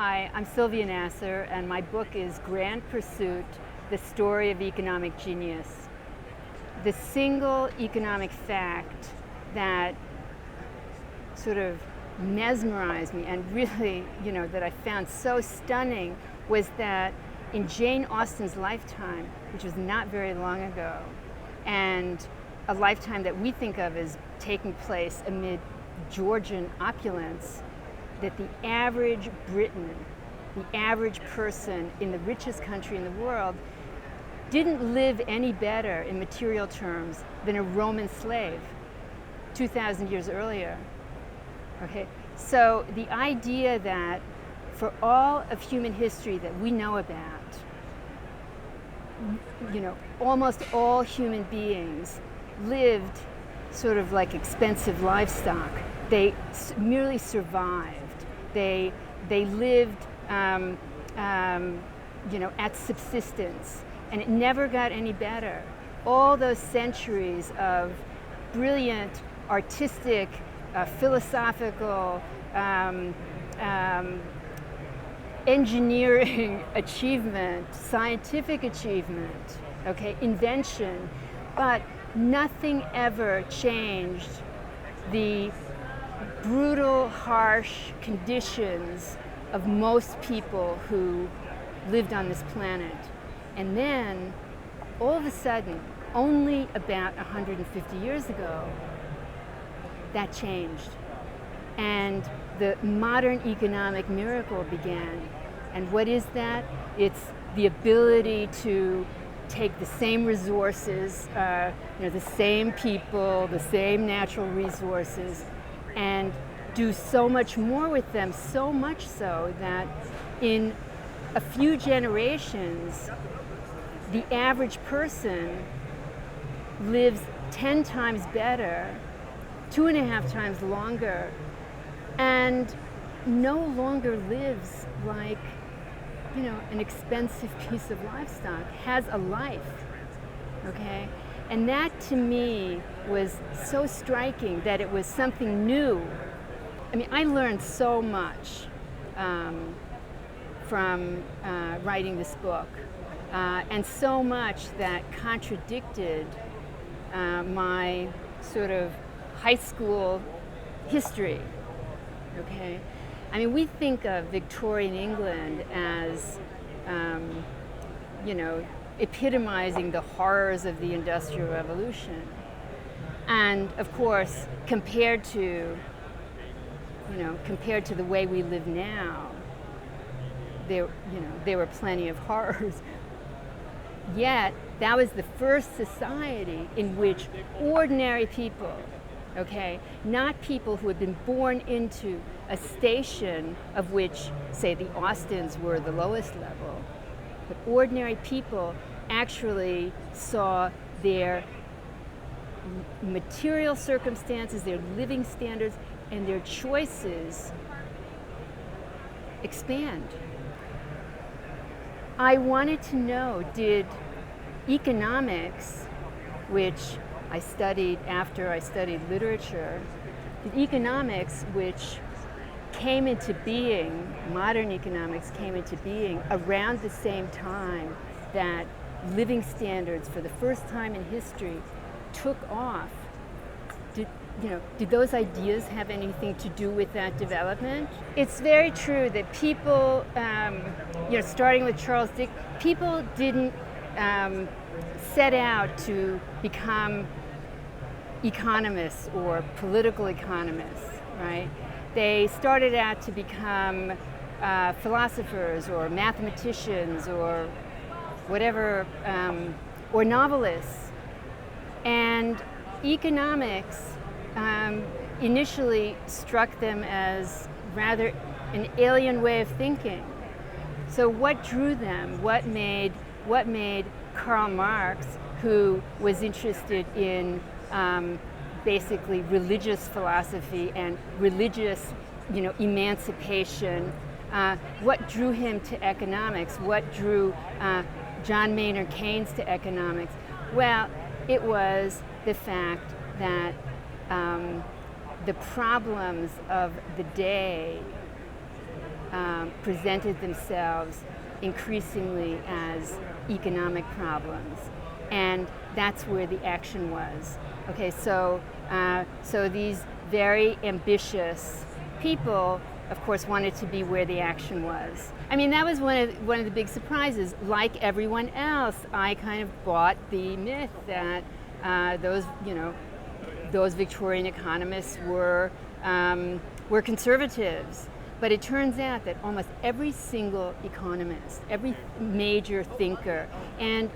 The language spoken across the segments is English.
Hi, I'm Sylvia Nasar, and my book is Grand Pursuit, The Story of Economic Genius. The single economic fact that sort of mesmerized me and really, that I found so stunning was that in Jane Austen's lifetime, which was not very long ago, and a lifetime that we think of as taking place amid Georgian opulence, that the average Briton, the average person in the richest country in the world, didn't live any better in material terms than a Roman slave 2,000 years earlier. Okay, so the idea that for all of human history that we know about, almost all human beings lived sort of like expensive livestock. They merely survived. They lived, at subsistence, and it never got any better. All those centuries of brilliant, artistic, philosophical, engineering achievement, scientific achievement, invention, but nothing ever changed the brutal, harsh conditions of most people who lived on this planet. And then, all of a sudden, only about 150 years ago, that changed. And the modern economic miracle began. And what is that? It's the ability to take the same resources, the same people, the same natural resources, and do so much more with them, so much so that in a few generations, the average person lives 10 times better, 2.5 times longer, and no longer lives like an expensive piece of livestock, has a life, okay? And that to me was so striking that it was something new. I mean, I learned so much from writing this book, and so much that contradicted my sort of high school history, okay? I mean, we think of Victorian England as, epitomizing the horrors of the Industrial Revolution. And of course, compared to the way we live now, there were plenty of horrors. Yet, that was the first society in which ordinary people, not people who had been born into a station of which, say, the Austens were the lowest level, but ordinary people actually saw their material circumstances, their living standards, and their choices expand. I wanted to know, did economics, which I studied after I studied literature, did economics, which came into being, modern economics came into being around the same time that living standards for the first time in history took off, did those ideas have anything to do with that development? It's very true that people, starting with Charles Dickens, people didn't set out to become economists or political economists, right? They started out to become philosophers or mathematicians or whatever, or novelists. And economics initially struck them as rather an alien way of thinking. So what drew them? What made Karl Marx, who was interested in basically religious philosophy and religious, emancipation, what drew him to economics? What drew John Maynard Keynes to economics? Well, it was the fact that the problems of the day presented themselves increasingly as economic problems, and that's where the action was. Okay, so these very ambitious people, of course, wanted to be where the action was. I mean, that was one of the big surprises. Like everyone else, I kind of bought the myth that those Victorian economists were conservatives. But it turns out that almost every single economist, every major thinker, and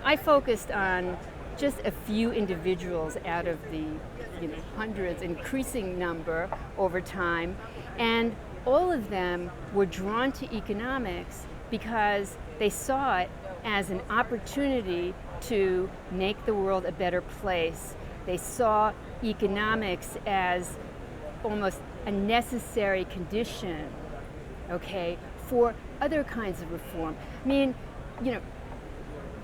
I focused on just a few individuals out of the hundreds, increasing number over time, and all of them were drawn to economics because they saw it as an opportunity to make the world a better place. They saw economics as almost a necessary condition, okay, for other kinds of reform. I mean,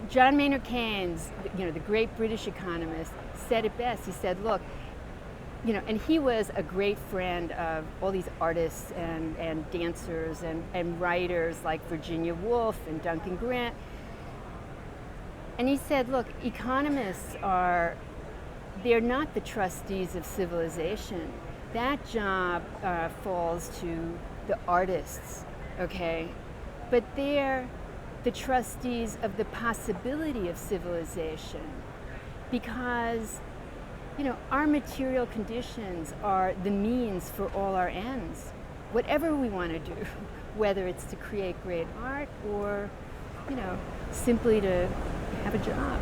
John Maynard Keynes, the great British economist, said it best. He said, look, and he was a great friend of all these artists and dancers and writers like Virginia Woolf and Duncan Grant. And he said, look, economists they're not the trustees of civilization. That job falls to the artists, okay? But they're the trustees of the possibility of civilization, because our material conditions are the means for all our ends, whatever we want to do, whether it's to create great art or simply to have a job.